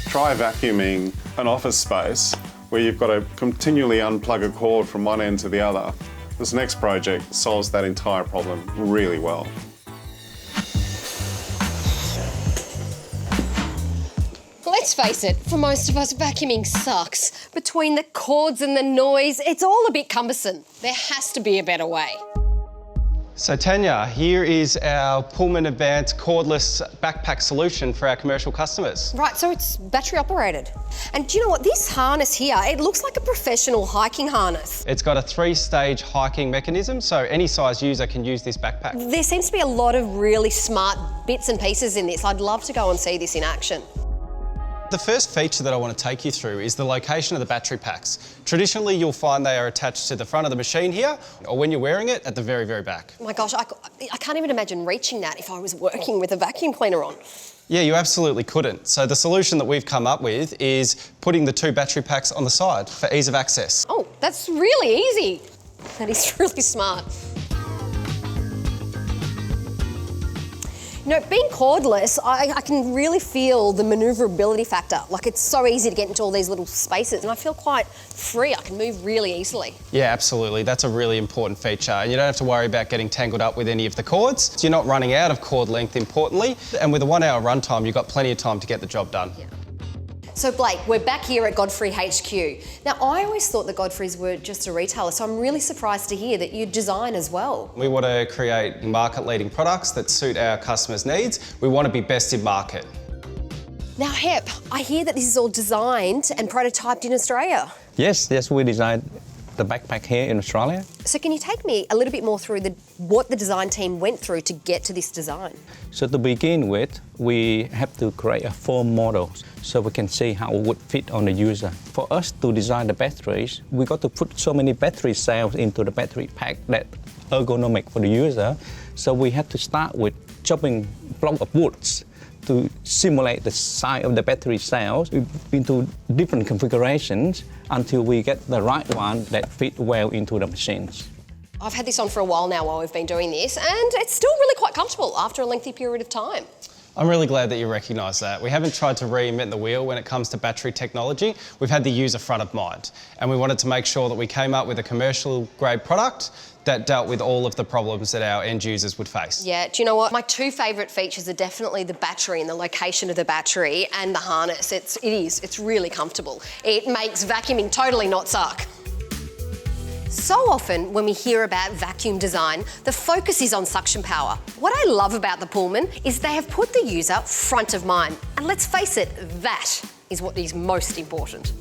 Try vacuuming an office space where you've got to continually unplug a cord from one end to the other. This next project solves that entire problem really well. Let's face it, for most of us, vacuuming sucks. Between the cords and the noise, it's all a bit cumbersome. There has to be a better way. So Tanya, here is our Pullman Advanced cordless backpack solution for our commercial customers. Right, so it's battery operated. And do you know what? This harness here, it looks like a professional hiking harness. It's got a 3-stage hiking mechanism, so any size user can use this backpack. There seems to be a lot of really smart bits and pieces in this. I'd love to go and see this in action. The first feature that I want to take you through is the location of the battery packs. Traditionally, you'll find they are attached to the front of the machine here, or when you're wearing it, at the very, very back. Oh my gosh, I can't even imagine reaching that if I was working with a vacuum cleaner on. Yeah, you absolutely couldn't. So the solution that we've come up with is putting the 2 battery packs on the side for ease of access. Oh, that's really easy. That is really smart. You know, being cordless, I can really feel the manoeuvrability factor. Like, it's so easy to get into all these little spaces, and I feel quite free. I can move really easily. Yeah, absolutely. That's a really important feature. And you don't have to worry about getting tangled up with any of the cords. So you're not running out of cord length, importantly. And with a 1-hour runtime, you've got plenty of time to get the job done. Yeah. So Blake, we're back here at Godfrey HQ. Now, I always thought that Godfrey's were just a retailer, so I'm really surprised to hear that you design as well. We want to create market-leading products that suit our customers' needs. We want to be best in market. Now, Hep, I hear that this is all designed and prototyped in Australia. Yes, we designed the backpack here in Australia. So can you take me a little bit more through what the design team went through to get to this design? So to begin with, we have to create a foam model so we can see how it would fit on the user. For us to design the batteries, we got to put so many battery cells into the battery pack that ergonomic for the user. So we had to start with chopping block of woods to simulate the size of the battery cells into different configurations until we get the right one that fit well into the machines. I've had this on for a while now while we've been doing this, and it's still really quite comfortable after a lengthy period of time. I'm really glad that you recognise that. We haven't tried to reinvent the wheel when it comes to battery technology. We've had the user front of mind, and we wanted to make sure that we came up with a commercial grade product that dealt with all of the problems that our end users would face. Yeah, do you know what? My 2 favourite features are definitely the battery and the location of the battery and the harness. It's really comfortable. It makes vacuuming totally not suck. So often when we hear about vacuum design, the focus is on suction power. What I love about the Pullman is they have put the user front of mind. And let's face it, that is what is most important.